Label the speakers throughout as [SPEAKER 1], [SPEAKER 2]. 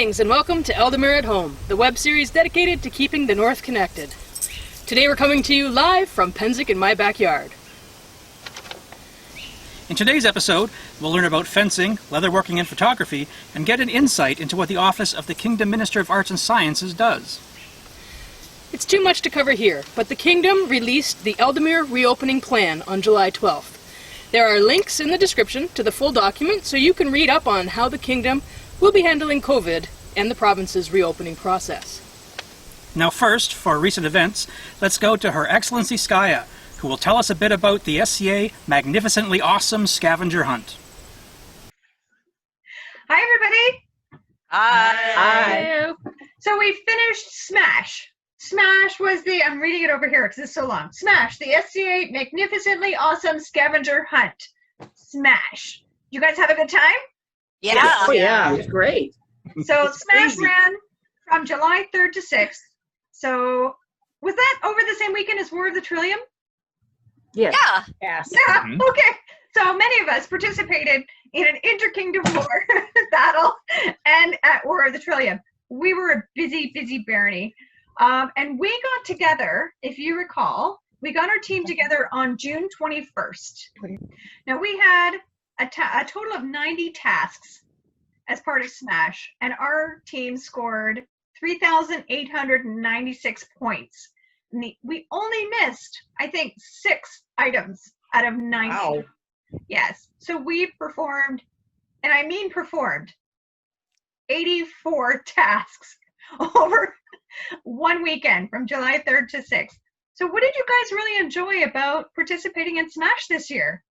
[SPEAKER 1] Greetings and welcome to Ealdormere at Home, the web series dedicated to keeping the North connected. Today we're coming to you live from Pennsic in my backyard.
[SPEAKER 2] In today's episode, we'll learn about fencing, leatherworking and photography, and get an insight into what the office of the Kingdom Minister of Arts and Sciences does.
[SPEAKER 1] It's too much to cover here, but the Kingdom released the Ealdormere reopening plan on July 12th. There are links in the description to the full document so you can read up on how the Kingdom will be handling COVID and the province's reopening process.
[SPEAKER 2] Now first, for recent events, let's go to Her Excellency Sciath, who will tell us a bit about the SCA Magnificently Awesome Scavenger Hunt.
[SPEAKER 3] Hi, everybody.
[SPEAKER 4] Hi.
[SPEAKER 3] So we finished Smash. Smash was I'm reading it over here because it's so long. Smash, the SCA Magnificently Awesome Scavenger Hunt. Smash. You guys have a good time?
[SPEAKER 4] Yeah.
[SPEAKER 5] Oh, yeah, it was great.
[SPEAKER 3] So Smash ran from July 3rd to 6th. So was that over the same weekend as War of the Trillium?
[SPEAKER 5] Yes.
[SPEAKER 4] Yeah.
[SPEAKER 5] Yes.
[SPEAKER 3] Yeah, okay. So many of us participated in an inter-kingdom war battle and at War of the Trillium. We were a busy barony. And we got together, if you recall, we got our team together on June 21st. Now we had a total of 90 tasks as part of Smash, and our team scored 3,896 points. We only missed, I think, 6 items out of 90.
[SPEAKER 5] Wow.
[SPEAKER 3] Yes. So we performed, and I mean performed, 84 tasks over one weekend from July 3rd to 6th. So what did you guys really enjoy about participating in Smash this year?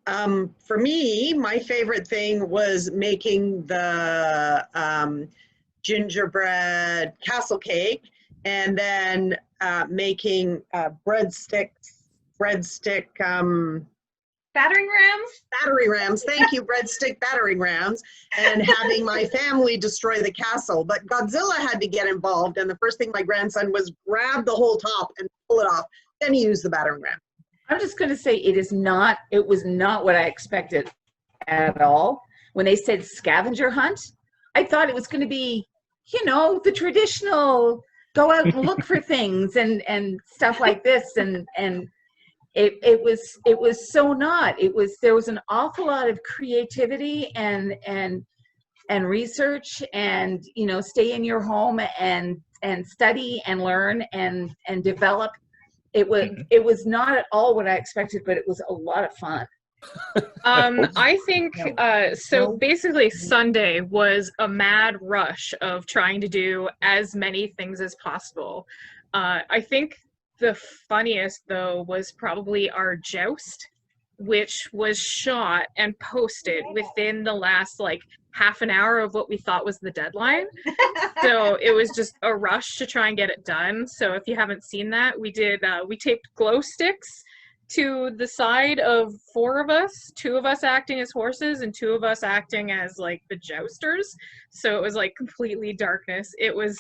[SPEAKER 6] For me, my favorite thing was making the gingerbread castle cake, and then making breadstick
[SPEAKER 3] Battering rams?
[SPEAKER 6] battery rams. Thank you, breadstick battering rams, and having my family destroy the castle. But Godzilla had to get involved, and the first thing my grandson was grab the whole top and pull it off. Then he used the battering ram.
[SPEAKER 5] I'm just going to say it was not what I expected at all. When they said scavenger hunt, I thought it was going to be, the traditional go out and look for things and stuff like this. And it was so not. There was an awful lot of creativity and research and, stay in your home and study and learn and develop. It was not at all what I expected, but it was a lot of fun.
[SPEAKER 4] I think, so basically Sunday was a mad rush of trying to do as many things as possible. I think the funniest, though, was probably our joust, which was shot and posted within the last, half an hour of what we thought was the deadline. So it was just a rush to try and get it done. So if you haven't seen that, we taped glow sticks to the side of 4 of us, 2 of us acting as horses and 2 of us acting as the jousters. So it was completely darkness. It was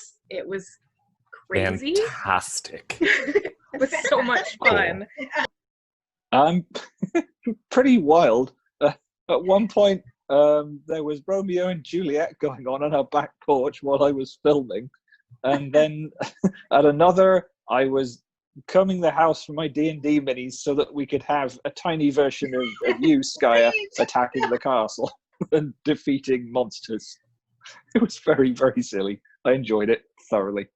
[SPEAKER 4] crazy.
[SPEAKER 7] Fantastic.
[SPEAKER 4] It was so much fun.
[SPEAKER 7] Pretty wild. At one point, there was Romeo and Juliet going on our back porch while I was filming. And then at another, I was combing the house for my D&D minis so that we could have a tiny version of you, Sciath, attacking the castle and defeating monsters. It was very, very silly. I enjoyed it thoroughly.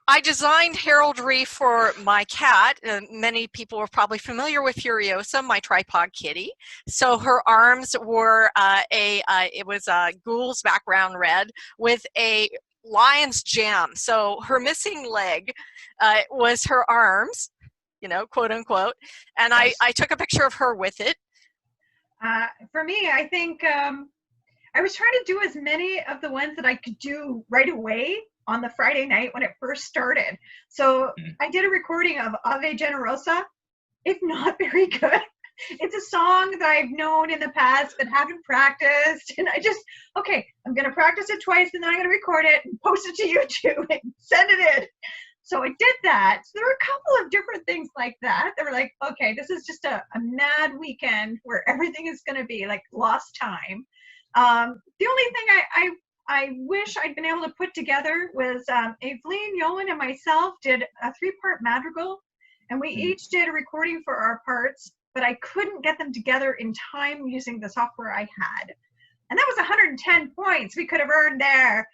[SPEAKER 8] I designed heraldry for my cat. Many people are probably familiar with Furiosa, my tripod kitty. So her arms were it was a ghoul's background red with a lion's jam. So her missing leg was her arms, quote unquote. And I took a picture of her with it.
[SPEAKER 3] For me, I think I was trying to do as many of the ones that I could do right away on the Friday night when it first started. So I did a recording of Ave Generosa. It's not very good. It's a song that I've known in the past but haven't practiced. And I'm going to practice it twice and then I'm going to record it and post it to YouTube and send it in. So I did that. So there were a couple of different things like that. They were like, okay, this is just a mad weekend where everything is going to be lost time. The only thing I wish I'd been able to put together was Evelyn, Yoan, and myself did a 3-part madrigal, and we each did a recording for our parts, but I couldn't get them together in time using the software I had. And that was 110 points we could have earned there.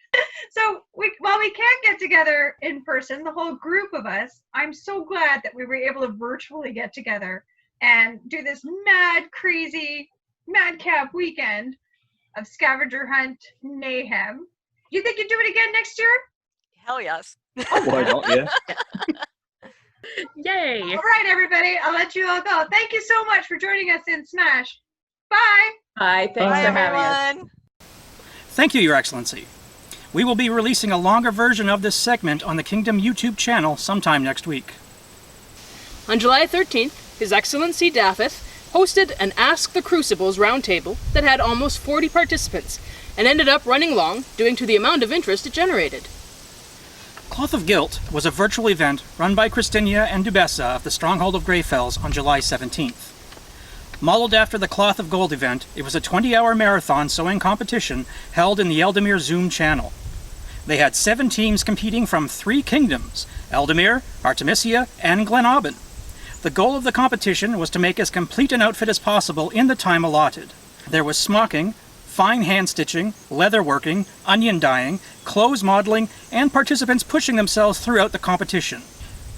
[SPEAKER 3] So while we can't get together in person, the whole group of us, I'm so glad that we were able to virtually get together and do this mad, crazy, madcap weekend of scavenger hunt mayhem. Do you think you'd do it again next year?
[SPEAKER 8] Hell yes.
[SPEAKER 7] Why not? Yeah.
[SPEAKER 4] Yay!
[SPEAKER 3] All right, everybody, I'll let you all go. Thank you so much for joining us in Smash. Bye.
[SPEAKER 5] Bye. Thanks
[SPEAKER 8] Bye,
[SPEAKER 5] for having us.
[SPEAKER 8] everyone.
[SPEAKER 2] Thank you, Your Excellency. We will be releasing a longer version of this segment on the Kingdom YouTube channel sometime next week.
[SPEAKER 1] On July 13th, His Excellency Daffeth hosted an Ask the Crucibles roundtable that had almost 40 participants and ended up running long due to the amount of interest it generated.
[SPEAKER 2] Cloth of Guilt was a virtual event run by Christinia and Dubessa of the Stronghold of Greyfells on July 17th. Modeled after the Cloth of Gold event, it was a 20-hour marathon sewing competition held in the Ealdormere Zoom channel. They had 7 teams competing from 3 kingdoms, Ealdormere, Artemisia, and Glenaubin. The goal of the competition was to make as complete an outfit as possible in the time allotted. There was smocking, fine hand stitching, leatherworking, onion dyeing, clothes modeling, and participants pushing themselves throughout the competition.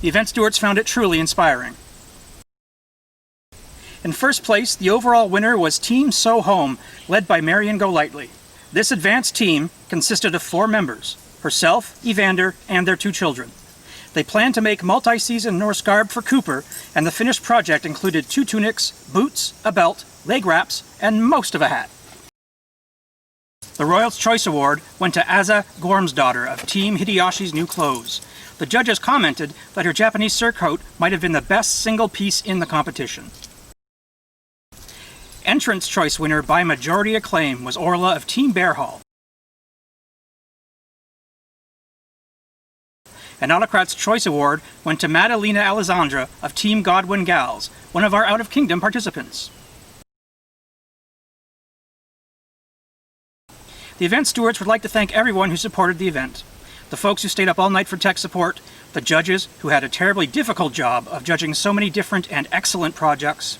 [SPEAKER 2] The event stewards found it truly inspiring. In first place, the overall winner was Team Sew Home, led by Marion Golightly. This advanced team consisted of 4 members, herself, Evander, and their 2 children. They planned to make multi-season Norse garb for Cooper, and the finished project included 2 tunics, boots, a belt, leg wraps, and most of a hat. The Royal's Choice Award went to Asa Gormsdottir of Team Hideyoshi's New Clothes. The judges commented that her Japanese surcoat might have been the best single piece in the competition. Entrant's choice winner by majority acclaim was Orla of Team Bearhall. An Autocrats Choice Award went to Madalena Alessandra of Team Godwin Gals, one of our out-of-kingdom participants. The event stewards would like to thank everyone who supported the event. The folks who stayed up all night for tech support, the judges who had a terribly difficult job of judging so many different and excellent projects,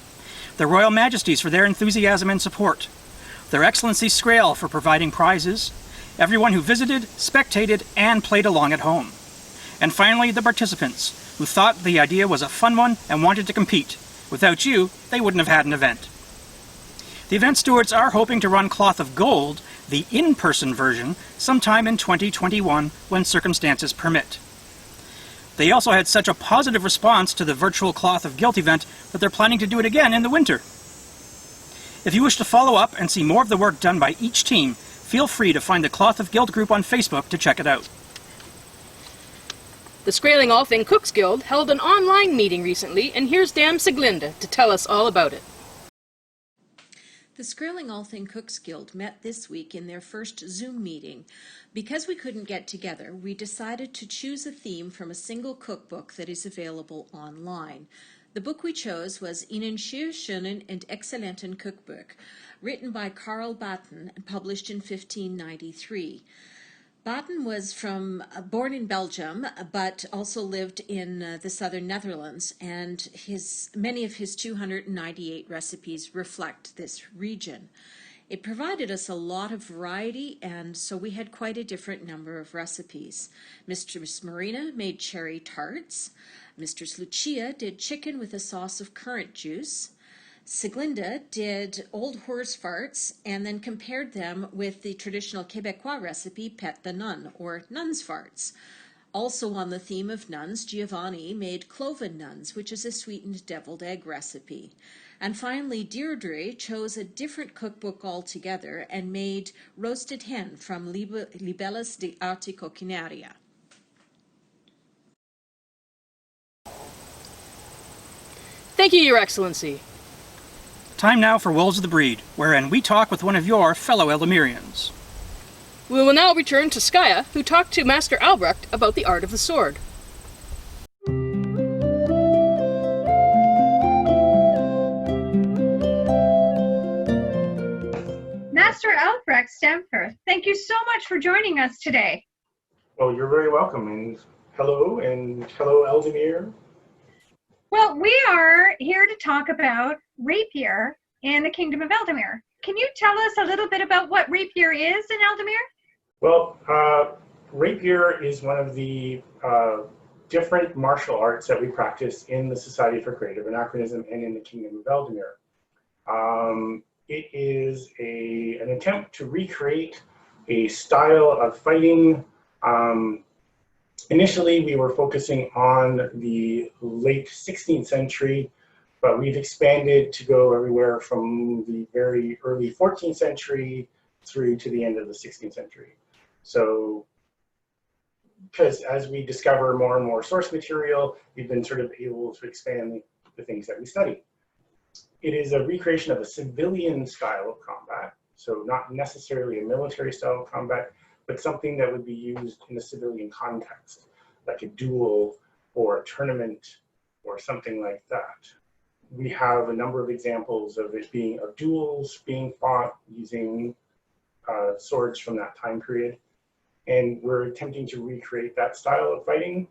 [SPEAKER 2] the Royal Majesties for their enthusiasm and support, Their Excellency Scrael for providing prizes, everyone who visited, spectated, and played along at home. And finally, the participants, who thought the idea was a fun one and wanted to compete. Without you, they wouldn't have had an event. The event stewards are hoping to run Cloth of Gold, the in-person version, sometime in 2021 when circumstances permit. They also had such a positive response to the virtual Cloth of Guilt event that they're planning to do it again in the winter. If you wish to follow up and see more of the work done by each team, feel free to find the Cloth of Guilt group on Facebook to check it out.
[SPEAKER 1] The Skraeling Althing Cooks Guild held an online meeting recently, and here's Dame Siglinde to tell us all about it.
[SPEAKER 9] The Skraeling Althing Cooks Guild met this week in their first Zoom meeting. Because we couldn't get together, we decided to choose a theme from a single cookbook that is available online. The book we chose was Einen schönen und exzellenten Cookbook, written by Karl Batten and published in 1593. Batten was born in Belgium, but also lived in the southern Netherlands, and many of his 298 recipes reflect this region. It provided us a lot of variety, and so we had quite a different number of recipes. Mistress Marina made cherry tarts. Mistress Lucia did chicken with a sauce of currant juice. Siglinde did old horse farts and then compared them with the traditional Quebecois recipe Pet the Nun, or nun's farts. Also on the theme of nuns, Giovanni made cloven nuns, which is a sweetened deviled egg recipe. And finally, Deirdre chose a different cookbook altogether and made roasted hen from Libellus de Arte Coquinaria.
[SPEAKER 1] Thank you, Your Excellency.
[SPEAKER 2] Time now for Wolves of the Breed, wherein we talk with one of your fellow Ealdormerians.
[SPEAKER 1] We will now return to Sciath, who talked to Master Albrecht about the art of the sword.
[SPEAKER 3] Master Albrecht Stampfer, thank you so much for joining us today.
[SPEAKER 10] Well, you're very welcome, and hello Ealdormere.
[SPEAKER 3] Well, we are here to talk about rapier in the Kingdom of Ealdormere. Can you tell us a little bit about what rapier is in Ealdormere?
[SPEAKER 10] Well, rapier is one of the different martial arts that we practice in the Society for Creative Anachronism and in the Kingdom of Ealdormere. It is an attempt to recreate a style of fighting. Initially, we were focusing on the late 16th century, but we've expanded to go everywhere from the very early 14th century through to the end of the 16th century. So, because as we discover more and more source material, we've been sort of able to expand the things that we study. It is a recreation of a civilian style of combat, so not necessarily a military style of combat, but something that would be used in a civilian context, like a duel or a tournament or something like that. We have a number of examples of duels being fought using swords from that time period. And we're attempting to recreate that style of fighting.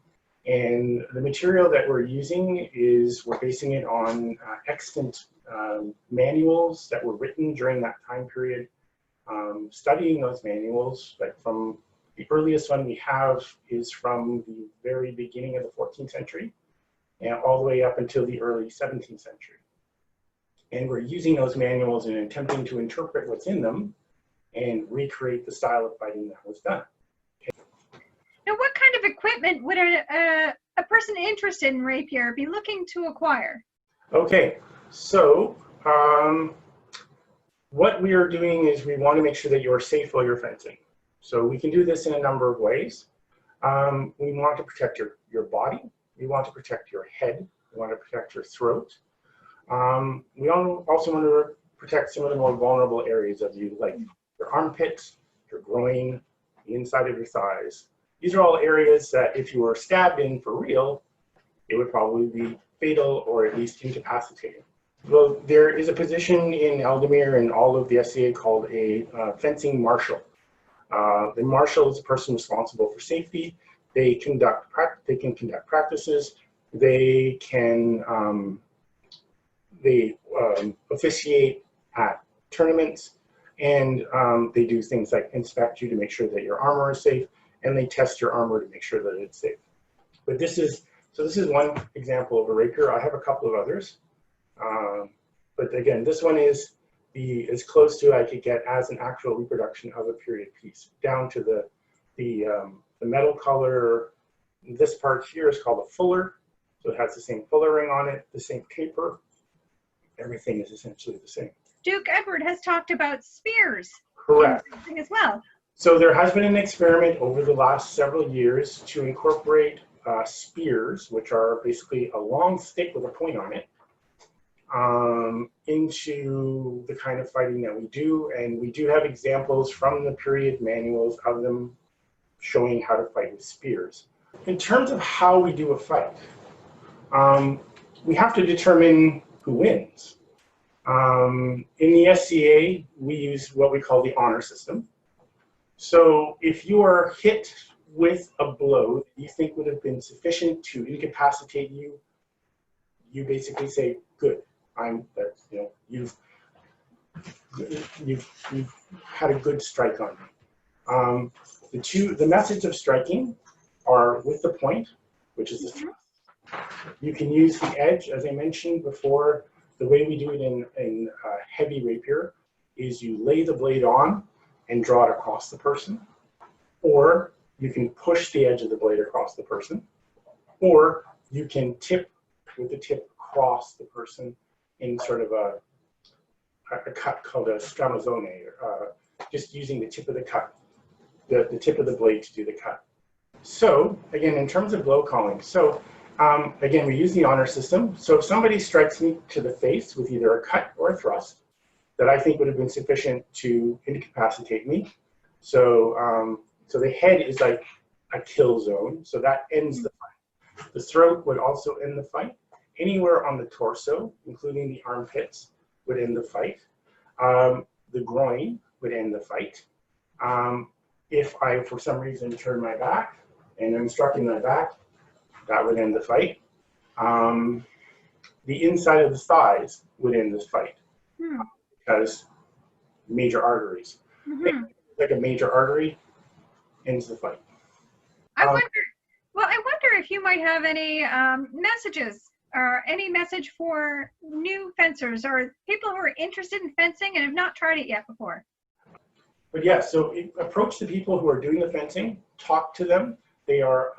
[SPEAKER 10] And the material that we're using we're basing it on extant manuals that were written during that time period. Studying those manuals, like from the earliest one we have is from the very beginning of the 14th century and all the way up until the early 17th century. And we're using those manuals and attempting to interpret what's in them and recreate the style of fighting that was done.
[SPEAKER 3] Now, what kind of equipment would a person interested in rapier be looking to acquire?
[SPEAKER 10] Okay, so what we are doing is we want to make sure that you're safe while you're fencing. So we can do this in a number of ways. We want to protect your body. We want to protect your head. We want to protect your throat. We also want to protect some of the more vulnerable areas of you, like your armpits, your groin, the inside of your thighs. These are all areas that if you were stabbed in for real, it would probably be fatal or at least incapacitating. Well, there is a position in Ealdormere and all of the SCA called a fencing marshal. The marshal is the person responsible for safety. They can conduct practices. They can officiate at tournaments, and they do things like inspect you to make sure that your armor is safe, and they test your armor to make sure that it's safe. But this is one example of a rapier. I have a couple of others. But again, this one is as close to I could get as an actual reproduction of a period piece, down to the metal color. This part here is called a fuller, so it has the same fuller ring on it, the same taper. Everything is essentially the same.
[SPEAKER 3] Duke Edward has talked about spears.
[SPEAKER 10] Correct.
[SPEAKER 3] As well.
[SPEAKER 10] So there has been an experiment over the last several years to incorporate spears, which are basically a long stick with a point on it, into the kind of fighting that we do. And we do have examples from the period manuals of them showing how to fight with spears. In terms of how we do a fight, we have to determine who wins. In the SCA, we use what we call the honor system. So if you are hit with a blow that you think would have been sufficient to incapacitate you, you basically say, "Good, you've had a good strike on me." The methods of striking are with the point, which is the thrust. You can use the edge, as I mentioned before. The way we do it in heavy rapier is you lay the blade on and draw it across the person, or you can push the edge of the blade across the person, or you can tip with the tip across the person in sort of a cut called a stramazzone, just using the tip of the cut, the tip of the blade to do the cut. So again, in terms of blow calling, again, we use the honor system. So if somebody strikes me to the face with either a cut or a thrust that I think would have been sufficient to incapacitate me, so the head is like a kill zone, so that ends the fight. The throat would also end the fight. Anywhere on the torso, including the armpits, would end the fight. The groin would end the fight. If I, for some reason, turn my back and I'm struck in the back, that would end the fight. The inside of the thighs would end this fight because major arteries. Like a major artery ends the fight.
[SPEAKER 3] I wonder if you might have any messages or any message for new fencers or people who are interested in fencing and have not tried it yet before.
[SPEAKER 10] But yeah, so approach the people who are doing the fencing, talk to them. They are,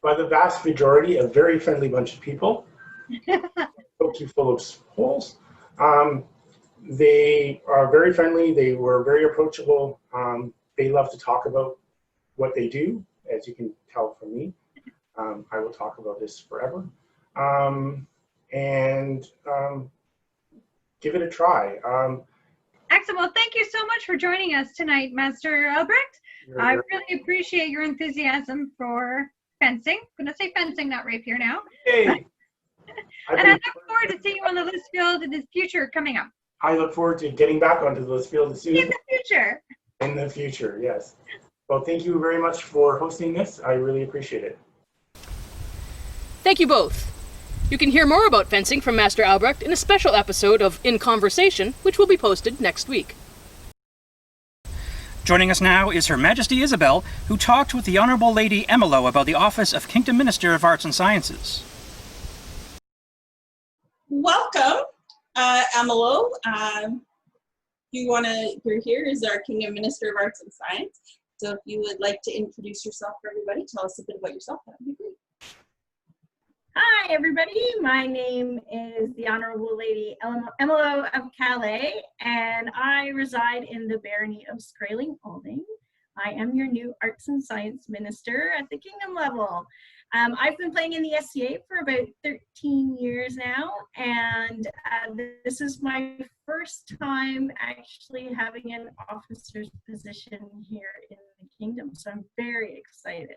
[SPEAKER 10] by the vast majority, a very friendly bunch of people. Poke you full of holes. They are very friendly. They were very approachable. They love to talk about what they do, as you can tell from me. I will talk about this forever. Give it a try.
[SPEAKER 3] Excellent. Well, thank you so much for joining us tonight, Master Albrecht. I really appreciate your enthusiasm for fencing. I'm going to say fencing, not rapier now.
[SPEAKER 10] Hey.
[SPEAKER 3] And I look forward to seeing you on the list field in the future coming up.
[SPEAKER 10] I look forward to getting back onto the list field as soon as
[SPEAKER 3] in the future.
[SPEAKER 10] In the future, yes. Well, thank you very much for hosting this. I really appreciate it.
[SPEAKER 1] Thank you both. You can hear more about fencing from Master Albrecht in a special episode of In Conversation, which will be posted next week.
[SPEAKER 2] Joining us now is Her Majesty Isabel, who talked with the Honourable Lady Emelote about the office of Kingdom Minister of Arts and Sciences.
[SPEAKER 11] Welcome, Emelote. You're here as our Kingdom Minister of Arts and Science. So if you would like to introduce yourself for everybody, tell us a bit about yourself, that would be great.
[SPEAKER 12] Hi, everybody. My name is the Honorable Lady Emelote of Calais, and I reside in the Barony of Skraeling-Alding. I am your new Arts and Science Minister at the Kingdom level. I've been playing in the SCA for about 13 years now, and this is my first time actually having an officer's position here in the Kingdom, so I'm very excited.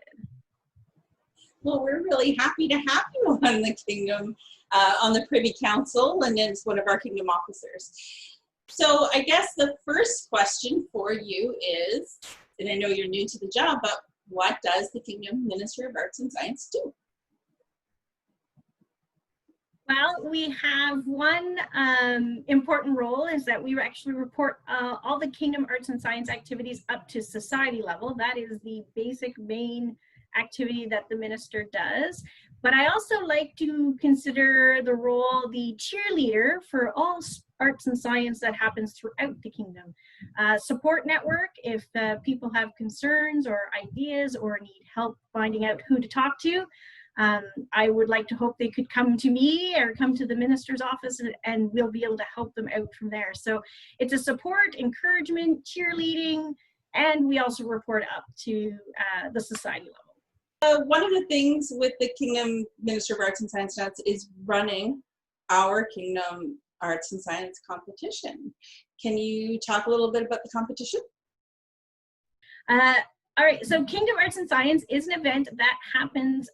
[SPEAKER 11] Well, we're really happy to have you on the Kingdom, on the Privy Council, and as one of our Kingdom officers. So I guess the first question for you is, and I know you're new to the job, but what does the Kingdom Minister of Arts and Science do?
[SPEAKER 12] Well, we have one important role is that we actually report all the Kingdom Arts and Science activities up to society level. That is the basic main activity that the minister does. But I also like to consider the role the cheerleader for all arts and science that happens throughout the kingdom. Support network if people have concerns or ideas or need help finding out who to talk to. I would like to hope they could come to me or come to the minister's office, and we'll be able to help them out from there. So it's a support, encouragement, cheerleading, and we also report up to the society level.
[SPEAKER 11] One of the things with the Kingdom Minister of Arts and Science is running our Kingdom Arts and Science competition. Can you talk a little bit about the competition?
[SPEAKER 12] All right, so Kingdom Arts and Science is an event that happens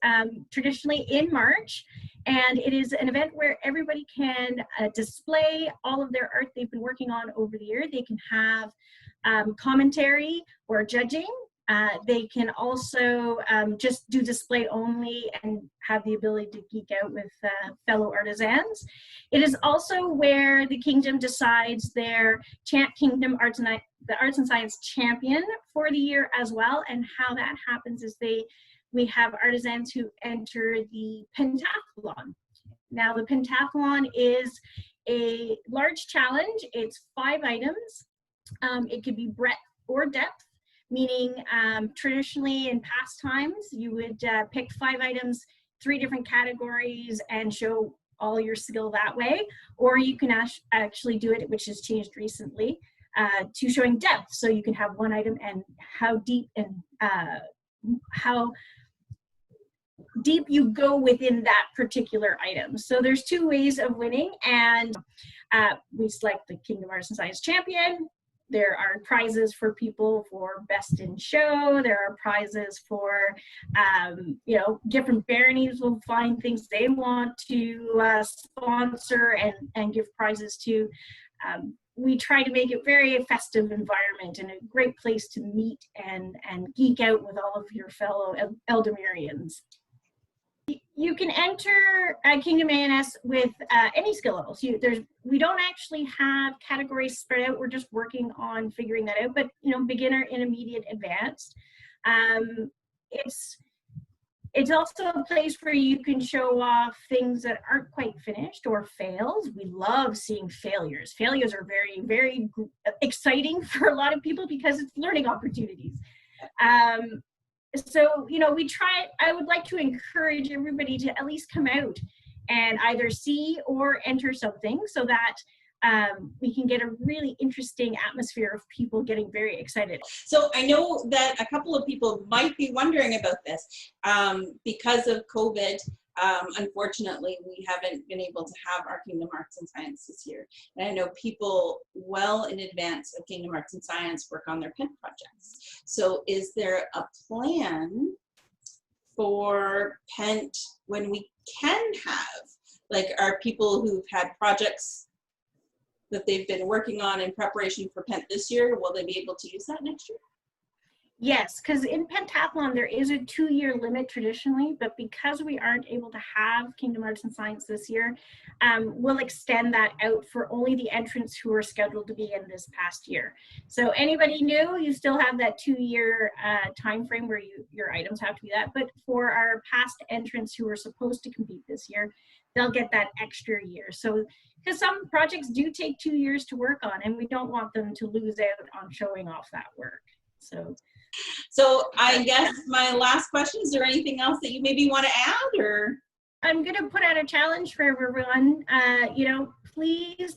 [SPEAKER 12] traditionally in March, and it is an event where everybody can display all of their art they've been working on over the year. They can have commentary or judging. They can also just do display only and have the ability to geek out with fellow artisans. It is also where the kingdom decides their Kingdom Arts and Science champion for the year as well. And how that happens is we have artisans who enter the pentathlon. Now the pentathlon is a large challenge. It's 5 items. It could be breadth or depth. Meaning traditionally in past times, you would pick 5 items, 3 different categories, and show all your skill that way. Or you can actually do it, which has changed recently, to showing depth. So you can have 1 item and how deep you go within that particular item. So there's 2 ways of winning, and we select the Kingdom Arts and Science champion. There are prizes for people for best in show. There are prizes for, different baronies will find things they want to sponsor and give prizes to. we try to make it very festive environment and a great place to meet and geek out with all of your fellow Ealdormerians. You can enter Kingdom ANS with any skill levels. We don't actually have categories spread out. We're just working on figuring that out. But beginner, intermediate, advanced. It's also a place where you can show off things that aren't quite finished or fails. We love seeing failures. Failures are very, very exciting for a lot of people because it's learning opportunities. So, I would like to encourage everybody to at least come out and either see or enter something so that we can get a really interesting atmosphere of people getting very excited.
[SPEAKER 11] So I know that a couple of people might be wondering about this. Because of COVID, unfortunately, we haven't been able to have our Kingdom Arts and Science this year. And I know people well in advance of Kingdom Arts and Science work on their pen projects. So is there a plan for Pent when we can have, like, our people who've had projects that they've been working on in preparation for Pent this year, will they be able to use that next year?
[SPEAKER 12] Yes, because in pentathlon there is a 2-year limit traditionally, but because we aren't able to have Kingdom Arts and Science this year, we'll extend that out for only the entrants who are scheduled to be in this past year. So anybody new, you still have that 2-year time frame where your items have to be that, but for our past entrants who are supposed to compete this year, they'll get that extra year. So, because some projects do take 2 years to work on, and we don't want them to lose out on showing off that work. So
[SPEAKER 11] I guess my last question, is there anything else that you maybe want to add, or?
[SPEAKER 12] I'm going to put out a challenge for everyone. Please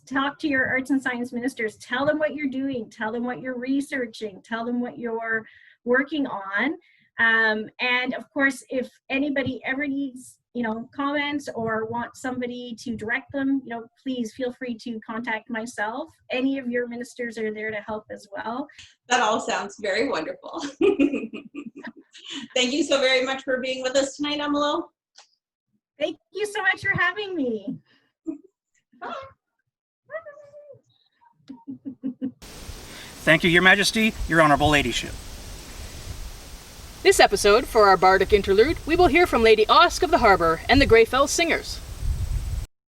[SPEAKER 12] talk to your arts and science ministers. Tell them what you're doing. Tell them what you're researching. Tell them what you're working on. And of course, if anybody ever needs comments or want somebody to direct them, please feel free to contact myself. Any of your ministers are there to help as well.
[SPEAKER 11] That all sounds very wonderful. Thank you so very much for being with us tonight, Emelote.
[SPEAKER 12] Thank you so much for having me.
[SPEAKER 11] Bye.
[SPEAKER 2] Thank you, Your Majesty, Your Honourable Ladyship.
[SPEAKER 1] This episode, for our Bardic Interlude, we will hear from Lady Osk of the Harbour and the Greyfells Singers.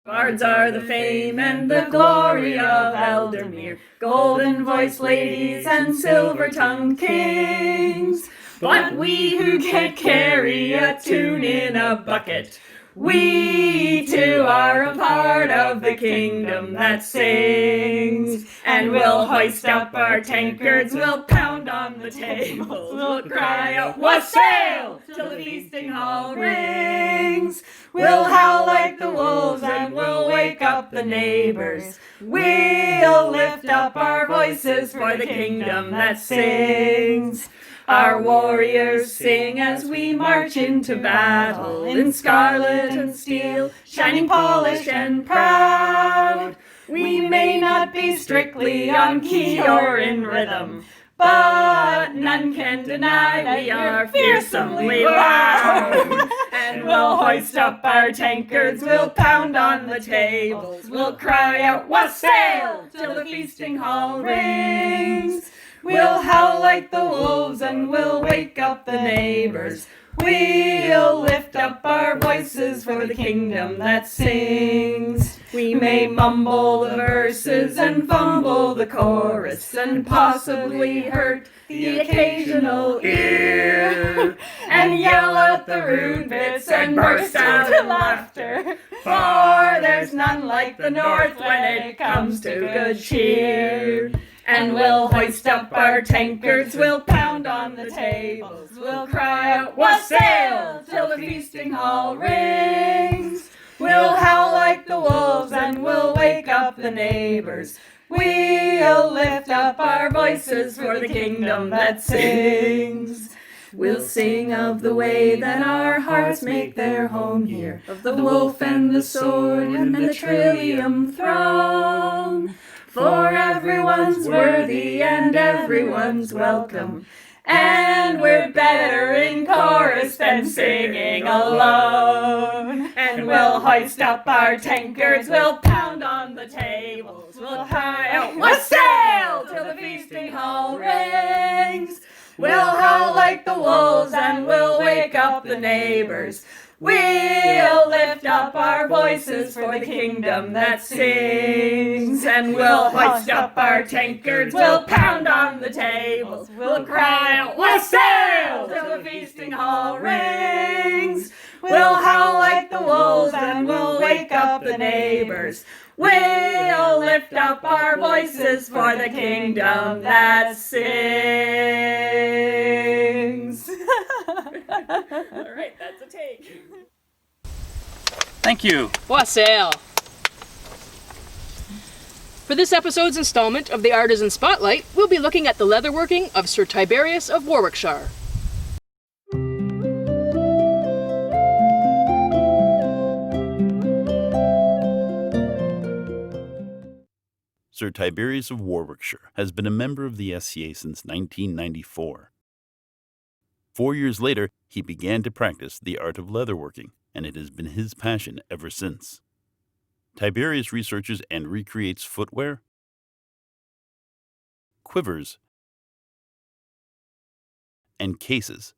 [SPEAKER 13] Bards are the fame and the glory of Ealdormere, golden-voiced ladies and silver-tongued kings. But we who can't carry a tune in a bucket, we too are a part of the kingdom that sings. And we'll hoist up our tankards, we'll pound on the tables, we'll cry out, "Wassail!" till the feasting hall rings. We'll howl like the wolves and we'll wake up the neighbors. We'll lift up our voices for the kingdom that sings. Our warriors sing as we march into battle, in scarlet and steel, shining polished and proud. We may not be strictly on key or in rhythm, but none can deny we are fearsomely loud. And we'll hoist up our tankards, we'll pound on the tables, we'll cry out, "Wassail!" till the feasting hall rings. We'll howl like the wolves and we'll wake up the neighbors. We'll lift up our voices for the kingdom that sings. We may mumble the verses and fumble the chorus and possibly hurt the occasional ear and yell out the rude bits and burst out in laughter. For there's none like the North when it comes to good cheer. And we'll hoist up our tankards, we'll pound on the tables, we'll cry out, "Wassail!" till the feasting hall rings. We'll howl like the wolves and we'll wake up the neighbors. We'll lift up our voices for the kingdom that sings. We'll sing of the way that our hearts make their home here, of the wolf and the sword and the trillium throng. For everyone's worthy and everyone's welcome, and we're better in chorus spend singing alone. And we'll hoist up our tankards, we'll pound on the tables, we'll cry out, wassail, till the feasting hall rings. We'll howl like the wolves and we'll wake up the neighbors. We'll lift up our voices for the kingdom that sings. And we'll hoist up our tankards, we'll pound on the tables, we'll cry out, wassail, till the feasting hall rings. We'll howl like the wolves and we'll wake up the neighbors. We'll lift up our voices for the kingdom that sings. All right, that's a take.
[SPEAKER 2] Thank you.
[SPEAKER 1] Wassail. For this episode's installment of the Artisan Spotlight, we'll be looking at the leatherworking of Sir Tiberius of Warwickshire.
[SPEAKER 14] Sir Tiberius of Warwickshire has been a member of the SCA since 1994. 4 years later, he began to practice the art of leatherworking, and it has been his passion ever since. Tiberius researches and recreates footwear, quivers, and cases.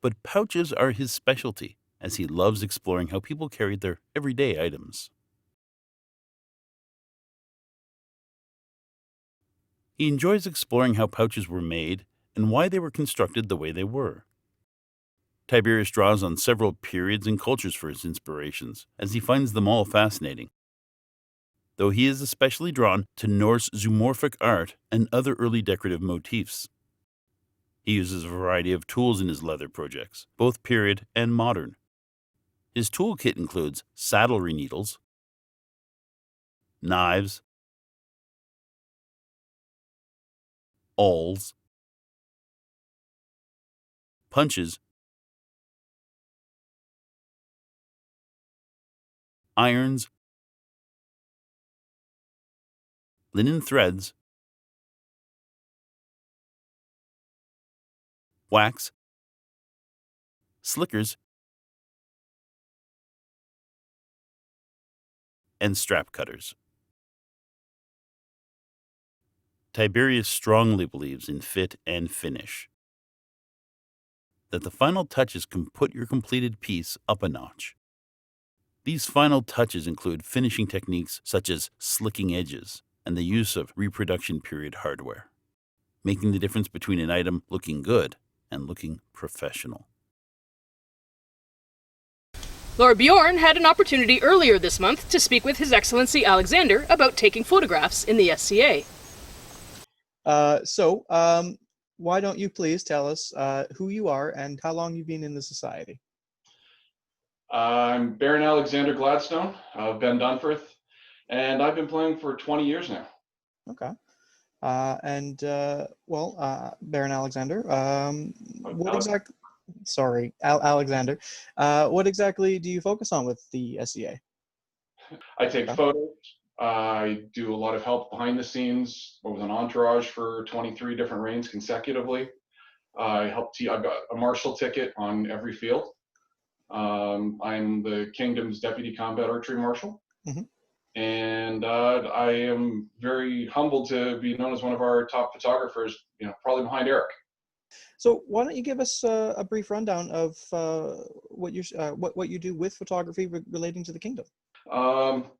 [SPEAKER 14] But pouches are his specialty, as he loves exploring how people carried their everyday items. He enjoys exploring how pouches were made and why they were constructed the way they were. Tiberius draws on several periods and cultures for his inspirations, as he finds them all fascinating. Though he is especially drawn to Norse zoomorphic art and other early decorative motifs. He uses a variety of tools in his leather projects, both period and modern. His toolkit includes saddlery needles, knives, awls, punches, irons, linen threads, wax, slickers, and strap cutters. Tiberius strongly believes in fit and finish, that the final touches can put your completed piece up a notch. These final touches include finishing techniques such as slicking edges and the use of reproduction period hardware, making the difference between an item looking good and looking professional.
[SPEAKER 1] Lord Bjorn had an opportunity earlier this month to speak with His Excellency Alexander about taking photographs in the SCA.
[SPEAKER 15] Why don't you please tell us who you are and how long you've been in the society?
[SPEAKER 16] I'm Baron Alexander Gladstone of Ben Dunforth, and I've been playing for 20 years now.
[SPEAKER 15] Okay. Baron Alexander, Alexander, what exactly do you focus on with the SCA?
[SPEAKER 16] I take photos. I do a lot of help behind the scenes with an entourage for 23 different reigns consecutively. I've got a marshal ticket on every field. I'm the Kingdom's Deputy Combat Archery Marshal.
[SPEAKER 15] Mm-hmm.
[SPEAKER 16] And I am very humbled to be known as one of our top photographers, probably behind Eric.
[SPEAKER 15] So why don't you give us a brief rundown of what you do with photography relating to the kingdom?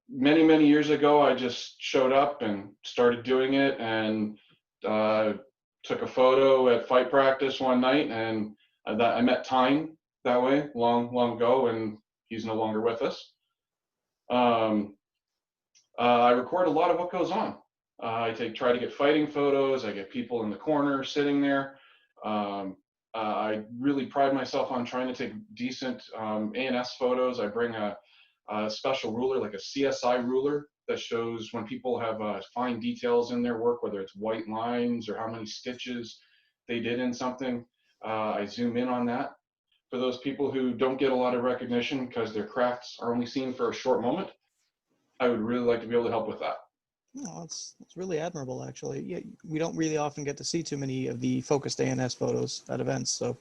[SPEAKER 16] Many years ago, I just showed up and started doing it, and took a photo at fight practice one night, and I met Tyne that way long ago, and he's no longer with us. I record a lot of what goes on. I try to get fighting photos. I get people in the corner sitting there. I really pride myself on trying to take decent A&S photos. I bring a special ruler, like a CSI ruler, that shows when people have fine details in their work, whether it's white lines or how many stitches they did in something. I zoom in on that. For those people who don't get a lot of recognition because their crafts are only seen for a short moment, I would really like to be able to help with that.
[SPEAKER 15] No, that's really admirable, actually. Yeah, we don't really often get to see too many of the focused ANS photos at events. So,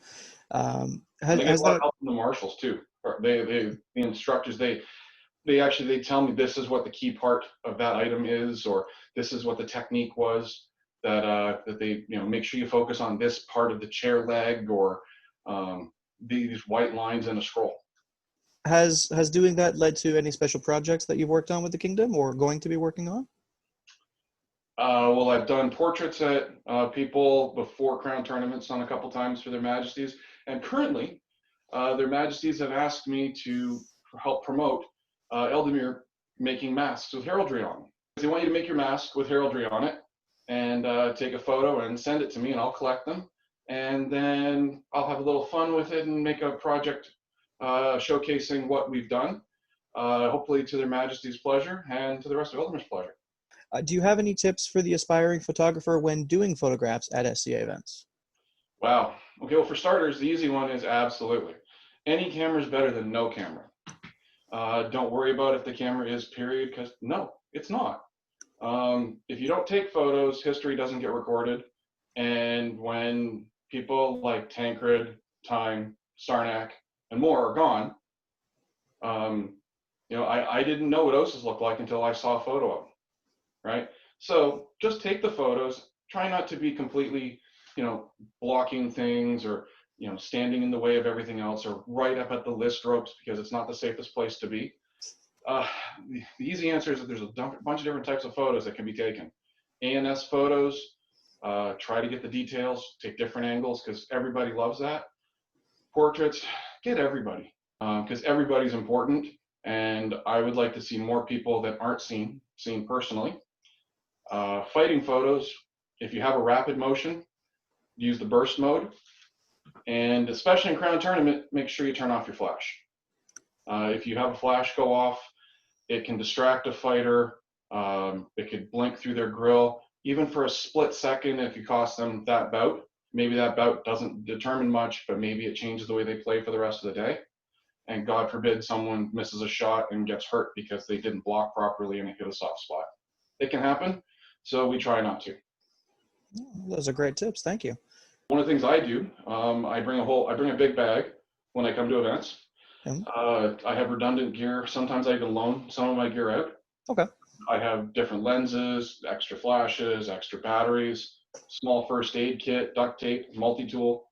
[SPEAKER 16] I get
[SPEAKER 15] has
[SPEAKER 16] a lot of
[SPEAKER 15] that?
[SPEAKER 16] help from the marshals too. The instructors, they tell me this is what the key part of that item is, or this is what the technique was. That they make sure you focus on this part of the chair leg, or these white lines in a scroll.
[SPEAKER 15] Has doing that led to any special projects that you've worked on with the Kingdom, or going to be working on?
[SPEAKER 16] Well, I've done portraits at people before crown tournaments on a couple times for their majesties, and currently their majesties have asked me to help promote Ealdormere making masks with heraldry on them. They want you to make your mask with heraldry on it and take a photo and send it to me, and I'll collect them, and then I'll have a little fun with it and make a project showcasing what we've done, hopefully to their majesty's pleasure and to the rest of Ealdormere's pleasure.
[SPEAKER 15] Do you have any tips for the aspiring photographer when doing photographs at SCA events?
[SPEAKER 16] Wow. Okay, well, for starters, the easy one is absolutely. Any camera is better than no camera. Don't worry about if the camera is period, because no, it's not. If you don't take photos, history doesn't get recorded. And when people like Tancred, Time, Sarnak, and more are gone, I didn't know what oses looked like until I saw a photo of them. Right? So just take the photos, try not to be completely, blocking things or, standing in the way of everything else or right up at the list ropes, because it's not the safest place to be. The easy answer is that there's a bunch of different types of photos that can be taken. ANS photos, try to get the details, take different angles, because everybody loves that. Portraits, get everybody, because everybody's important, and I would like to see more people that aren't seen personally. Fighting photos, if you have a rapid motion, use the burst mode, and especially in crown tournament, make sure you turn off your flash. If you have a flash go off, it can distract a fighter. It could blink through their grill, even for a split second. If you cost them that bout, maybe that bout doesn't determine much, but maybe it changes the way they play for the rest of the day. And God forbid someone misses a shot and gets hurt because they didn't block properly and it hit a soft spot. It can happen. So we try not to.
[SPEAKER 15] Those are great tips. Thank you.
[SPEAKER 16] One of the things I do, I bring a big bag when I come to events. I have redundant gear. Sometimes I even loan some of my gear out.
[SPEAKER 15] Okay.
[SPEAKER 16] I have different lenses, extra flashes, extra batteries, small first aid kit, duct tape, multi-tool,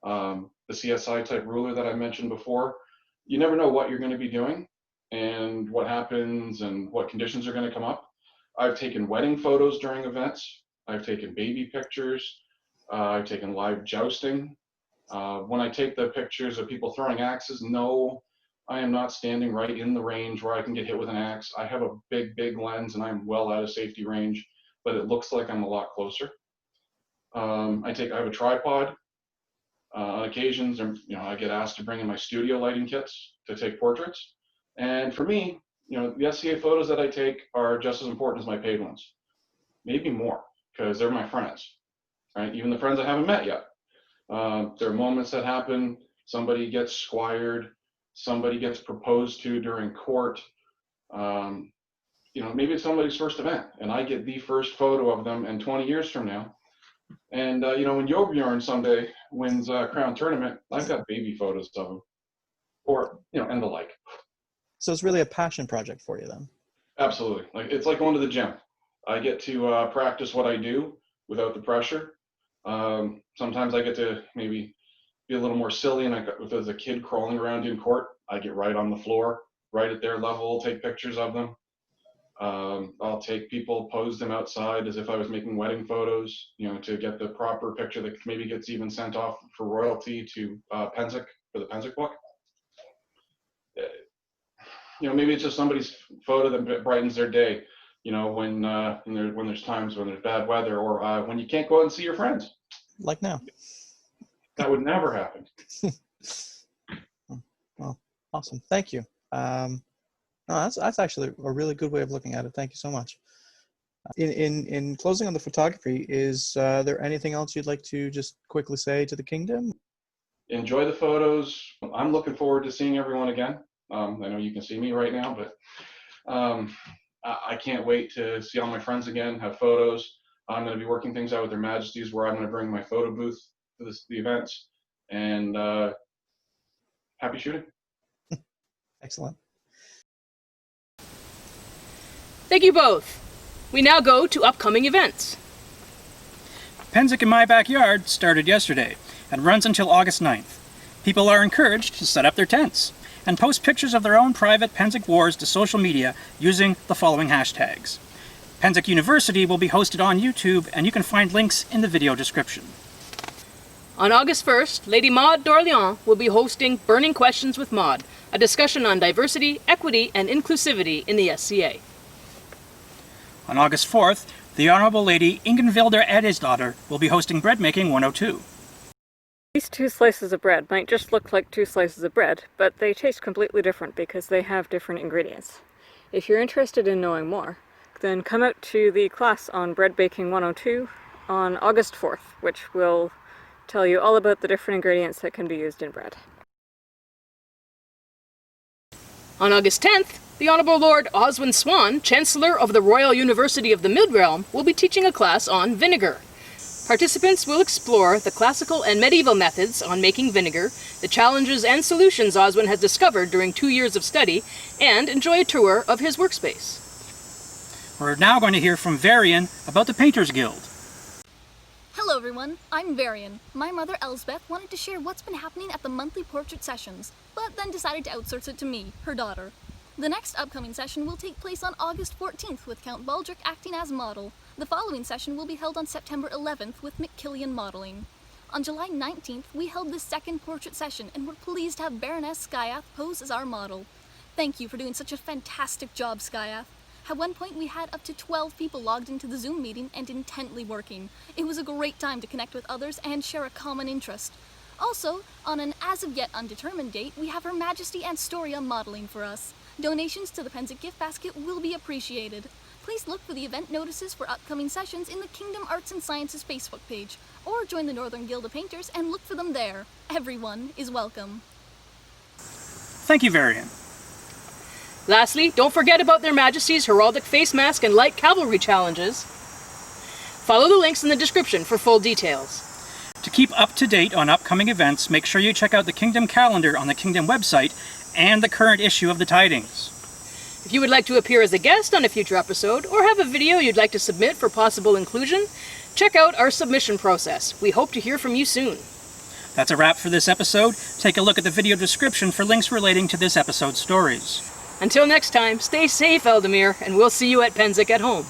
[SPEAKER 16] the CSI type ruler that I mentioned before. You never know what you're going to be doing and what happens and what conditions are going to come up. I've taken wedding photos during events. I've taken baby pictures. I've taken live jousting. When I take the pictures of people throwing axes, no, I am not standing right in the range where I can get hit with an axe. I have a big lens and I'm well out of safety range, but it looks like I'm a lot closer. I have a tripod. On occasions, I get asked to bring in my studio lighting kits to take portraits. And for me, the SCA photos that I take are just as important as my paid ones, maybe more, because they're my friends, right? Even the friends I haven't met yet. There are moments that happen. Somebody gets squired, somebody gets proposed to during court. Maybe it's somebody's first event, and I get the first photo of them, and 20 years from now. And when Bjorn someday wins a crown tournament, I've got baby photos of him, or and the like.
[SPEAKER 15] So it's really a passion project for you then.
[SPEAKER 16] Absolutely. It's like going to the gym. I get to practice what I do without the pressure. Sometimes I get to maybe be a little more silly, and if there's a kid crawling around in court, I get right on the floor, right at their level, take pictures of them. I'll take people, pose them outside as if I was making wedding photos, to get the proper picture that maybe gets even sent off for royalty to Penzic for the Penzic book. Maybe it's just somebody's photo that brightens their day, when there's times when there's bad weather, or when you can't go out and see your friends.
[SPEAKER 15] Like now.
[SPEAKER 16] That would never happen.
[SPEAKER 15] Well, awesome. Thank you. No, that's actually a really good way of looking at it. Thank you so much. In closing on the photography, is there anything else you'd like to just quickly say to the Kingdom?
[SPEAKER 16] Enjoy the photos. I'm looking forward to seeing everyone again. I know you can see me right now, but I can't wait to see all my friends again, have photos. I'm going to be working things out with their majesties where I'm going to bring my photo booth to the events. And happy shooting.
[SPEAKER 15] Excellent.
[SPEAKER 1] Thank you both. We now go to upcoming events.
[SPEAKER 2] Pennsic in My Backyard started yesterday and runs until August 9th. People are encouraged to set up their tents and post pictures of their own private Pennsic wars to social media using the following hashtags. Pennsic University will be hosted on YouTube, and you can find links in the video description.
[SPEAKER 1] On August 1st, Lady Maude d'Orléans will be hosting Burning Questions with Maude, a discussion on diversity, equity, and inclusivity in the SCA.
[SPEAKER 2] On August 4th, the Honourable Lady Ingen Eddesdottir will be hosting Bread Making 102.
[SPEAKER 17] These two slices of bread might just look like two slices of bread, but they taste completely different because they have different ingredients. If you're interested in knowing more, then come out to the class on Bread Baking 102 on August 4th, which will tell you all about the different ingredients that can be used in bread.
[SPEAKER 1] On August 10th, the Honourable Lord Oswin Swan, Chancellor of the Royal University of the Mid-Realm, will be teaching a class on vinegar. Participants will explore the classical and medieval methods on making vinegar, the challenges and solutions Oswin has discovered during 2 years of study, and enjoy a tour of his workspace.
[SPEAKER 2] We're now going to hear from Varian about the Painters Guild.
[SPEAKER 18] Hello everyone, I'm Varian. My mother Elsbeth wanted to share what's been happening at the monthly portrait sessions, but then decided to outsource it to me, her daughter. The next upcoming session will take place on August 14th with Count Baldric acting as model. The following session will be held on September 11th with McKillian modeling. On July 19th, we held the second portrait session and were pleased to have Baroness Sciath pose as our model. Thank you for doing such a fantastic job, Sciath. At one point, we had up to 12 people logged into the Zoom meeting and intently working. It was a great time to connect with others and share a common interest. Also, on an as-of-yet undetermined date, we have Her Majesty Anstoria modeling for us. Donations to the Pennsic gift basket will be appreciated. Please look for the event notices for upcoming sessions in the Kingdom Arts and Sciences Facebook page, or join the Northern Guild of Painters and look for them there. Everyone is welcome.
[SPEAKER 2] Thank you, Varian.
[SPEAKER 1] Lastly, don't forget about their Majesty's Heraldic Face Mask and Light Cavalry challenges. Follow the links in the description for full details.
[SPEAKER 2] To keep up to date on upcoming events, make sure you check out the Kingdom calendar on the Kingdom website and the current issue of the Tidings.
[SPEAKER 1] If you would like to appear as a guest on a future episode, or have a video you'd like to submit for possible inclusion, check out our submission process. We hope to hear from you soon.
[SPEAKER 2] That's a wrap for this episode. Take a look at the video description for links relating to this episode's stories.
[SPEAKER 1] Until next time, stay safe, Ealdormere, and we'll see you at Pennsic at home.